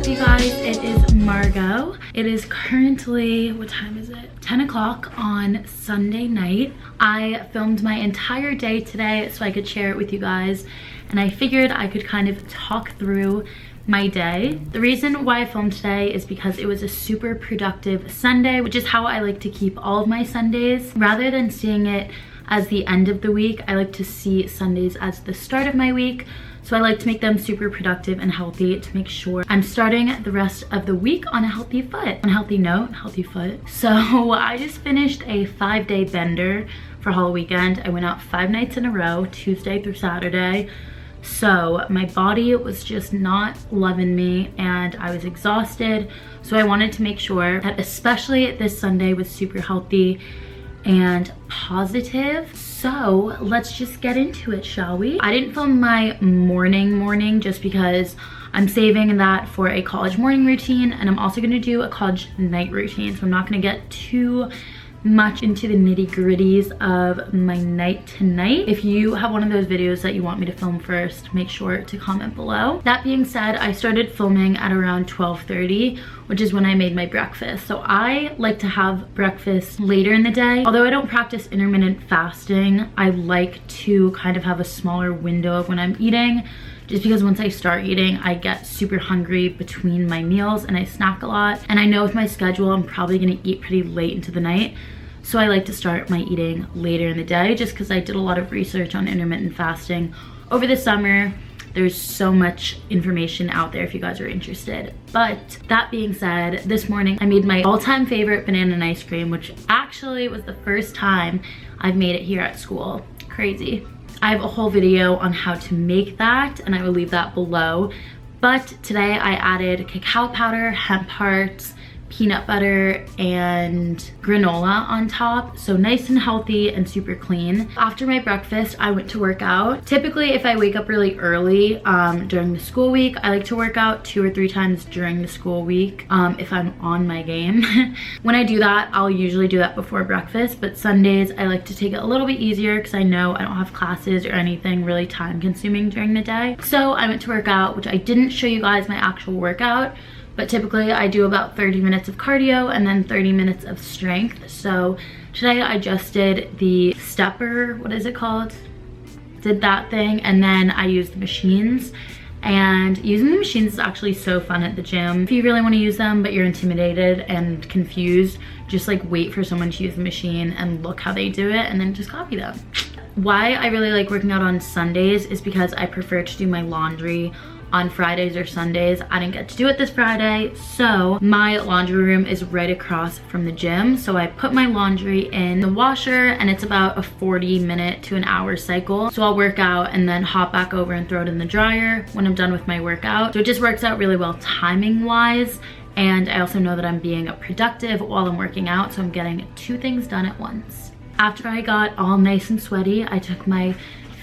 up, you guys? It is Margot. It is currently, what time is it? 10 o'clock on Sunday night. I filmed my entire day today so I could share it with you guys, and I figured I could kind of talk through my day. The reason why I filmed today is because it was a super productive Sunday, which is how I like to keep all of my Sundays. Rather than seeing it as the end of the week, I like to see Sundays as the start of my week. So I like to make them super productive and healthy to make sure I'm starting the rest of the week on a healthy foot. On a healthy note, healthy foot. So I just finished a 5-day bender for Halloween weekend. I went out 5 nights in a row, Tuesday through Saturday. So my body was just not loving me and I was exhausted. So I wanted to make sure that especially this Sunday was super healthy and positive. So let's just get into it, shall we? I didn't film my morning just because I'm saving that for a college morning routine, and I'm also gonna do a college night routine. So I'm not gonna get too much into the nitty-gritties of my night tonight. If you have one of those videos that you want me to film first, make sure to comment below. That being said, I started filming at around 12:30, which is when I made my breakfast. So I like to have breakfast later in the day. Although I don't practice intermittent fasting, I like to kind of have a smaller window of when I'm eating, just because once I start eating, I get super hungry between my meals and I snack a lot. And I know with my schedule, I'm probably gonna eat pretty late into the night. So I like to start my eating later in the day, just because I did a lot of research on intermittent fasting over the summer. There's so much information out there if you guys are interested. But that being said, this morning I made my all-time favorite banana and ice cream, which actually was the first time I've made it here at school. Crazy. I have a whole video on how to make that, and I will leave that below. But today I added cacao powder, hemp hearts, peanut butter, and granola on top. So nice and healthy and super clean. After my breakfast, I went to work out. Typically, if I wake up really early during the school week, I like to work out 2 or 3 times during the school week if I'm on my game. When I do that, I'll usually do that before breakfast, but Sundays, I like to take it a little bit easier because I know I don't have classes or anything really time consuming during the day. So I went to work out, which I didn't show you guys my actual workout, but typically I do about 30 minutes of cardio and then 30 minutes of strength. So today I just did the stepper, what is it called? Did that thing, and then I used the machines. And using the machines is actually so fun at the gym. If you really want to use them but you're intimidated and confused, just like wait for someone to use the machine and look how they do it and then just copy them. Why I really like working out on Sundays is because I prefer to do my laundry on Fridays or Sundays. I didn't get to do it this Friday, so my laundry room is right across from the gym. So I put my laundry in the washer, and it's about a 40-minute to an hour cycle. So I'll work out and then hop back over and throw it in the dryer when I'm done with my workout. So it just works out really well timing wise. And I also know that I'm being productive while I'm working out, so I'm getting 2 things done at once. After I got all nice and sweaty, I took my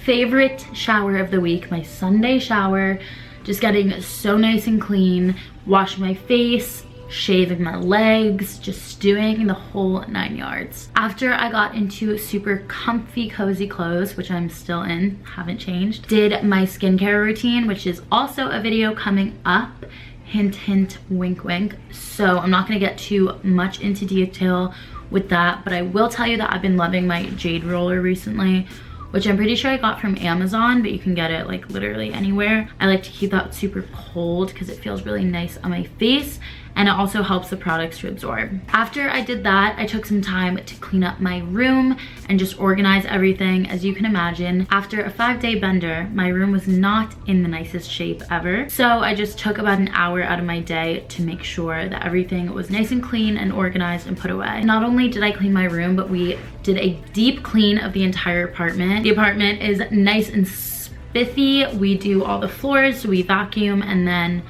favorite shower of the week, my Sunday shower. Just getting so nice and clean, washing my face, shaving my legs, just doing the whole 9 yards. After I got into super comfy, cozy clothes, which I'm still in, haven't changed, did my skincare routine, which is also a video coming up. Hint, hint, wink, wink. So I'm not gonna get too much into detail with that, but I will tell you that I've been loving my jade roller recently, which I'm pretty sure I got from Amazon, but you can get it like literally anywhere. I like to keep that super cold because it feels really nice on my face, and it also helps the products to absorb. After I did that, I took some time to clean up my room and just organize everything. As you can imagine, after a 5-day bender, my room was not in the nicest shape ever. So I just took about an hour out of my day to make sure that everything was nice and clean and organized and put away. Not only did I clean my room, but we did a deep clean of the entire apartment. The apartment is nice and spiffy. We do all the floors, so we vacuum, and then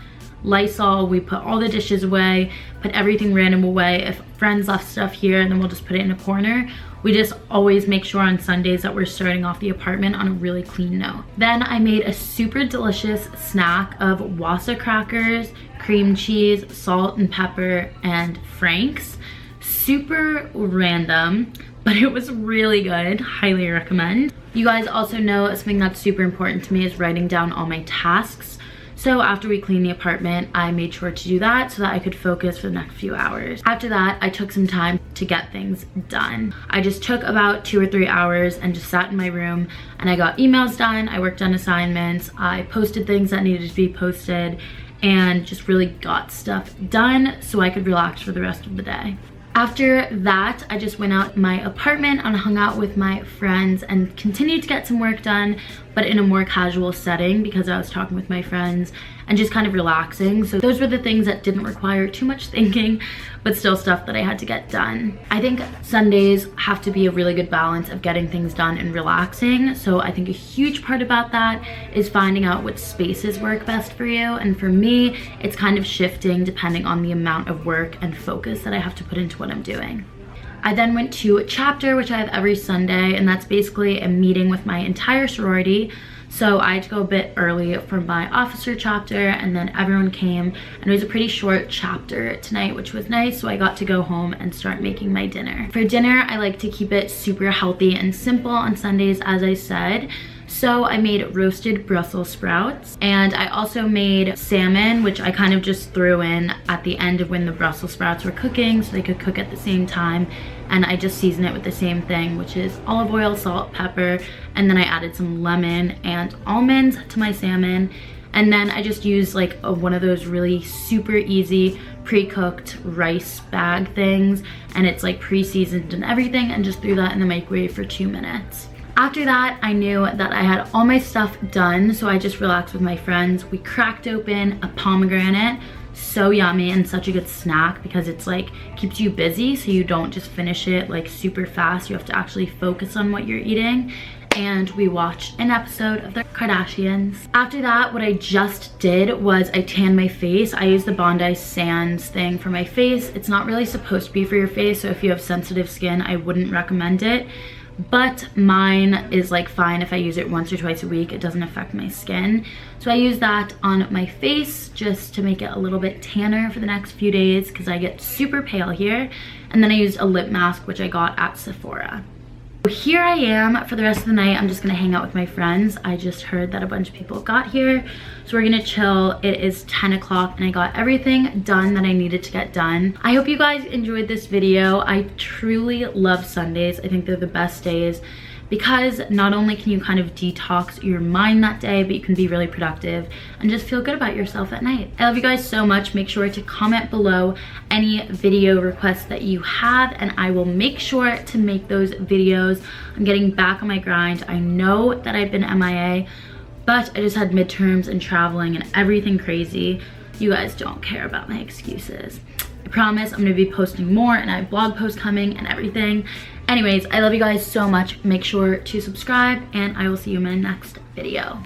Lysol, we put all the dishes away, put everything random away. If friends left stuff here, and then we'll just put it in a corner. We just always make sure on Sundays that we're starting off the apartment on a really clean note. Then I made a super delicious snack of Wassa crackers, cream cheese, salt and pepper, and Frank's. Super random, but it was really good. Highly recommend. You guys also know something that's super important to me is writing down all my tasks. So after we cleaned the apartment, I made sure to do that so that I could focus for the next few hours. After that, I took some time to get things done. I just took about 2 or 3 hours and just sat in my room and I got emails done, I worked on assignments, I posted things that needed to be posted, and just really got stuff done so I could relax for the rest of the day. After that, I just went out my apartment and hung out with my friends and continued to get some work done, but in a more casual setting because I was talking with my friends and just kind of relaxing. So those were the things that didn't require too much thinking, but still stuff that I had to get done. I think Sundays have to be a really good balance of getting things done and relaxing. So I think a huge part about that is finding out what spaces work best for you. And for me, it's kind of shifting depending on the amount of work and focus that I have to put into what I'm doing. I then went to a chapter, which I have every Sunday, and that's basically a meeting with my entire sorority. So I had to go a bit early for my officer chapter, and then everyone came, and it was a pretty short chapter tonight, which was nice. So I got to go home and start making my dinner. For dinner, I like to keep it super healthy and simple on Sundays, as I said. So I made roasted Brussels sprouts, and I also made salmon, which I kind of just threw in at the end of when the Brussels sprouts were cooking so they could cook at the same time. And I just season it with the same thing, which is olive oil, salt, pepper, and then I added some lemon and almonds to my salmon. And then I just used like one of those really super easy pre-cooked rice bag things, and it's like pre-seasoned and everything, and just threw that in the microwave for 2 minutes. After that, I knew that I had all my stuff done, so I just relaxed with my friends. We cracked open a pomegranate. So yummy and such a good snack because it's like keeps you busy, so you don't just finish it like super fast. You have to actually focus on what you're eating. And we watched an episode of the Kardashians. After that, what I just did was I tanned my face. I used the Bondi Sands thing for my face. It's not really supposed to be for your face, so if you have sensitive skin, I wouldn't recommend it. But mine is like fine if I use it once or twice a week. It doesn't affect my skin. So I use that on my face just to make it a little bit tanner for the next few days because I get super pale here. And then I used a lip mask, which I got at Sephora. Here I am for the rest of the night. I'm just gonna hang out with my friends. I just heard that a bunch of people got here, so we're gonna chill. It is 10 o'clock and I got everything done that I needed to get done. I hope you guys enjoyed this video. I truly love Sundays. I think they're the best days because not only can you kind of detox your mind that day, but you can be really productive and just feel good about yourself at night. I love you guys so much. Make sure to comment below any video requests that you have, and I will make sure to make those videos. I'm getting back on my grind. I know that I've been MIA, but I just had midterms and traveling and everything crazy. You guys don't care about my excuses. I promise I'm gonna be posting more, and I have blog posts coming and everything. Anyways, I love you guys so much. Make sure to subscribe, and I will see you in my next video.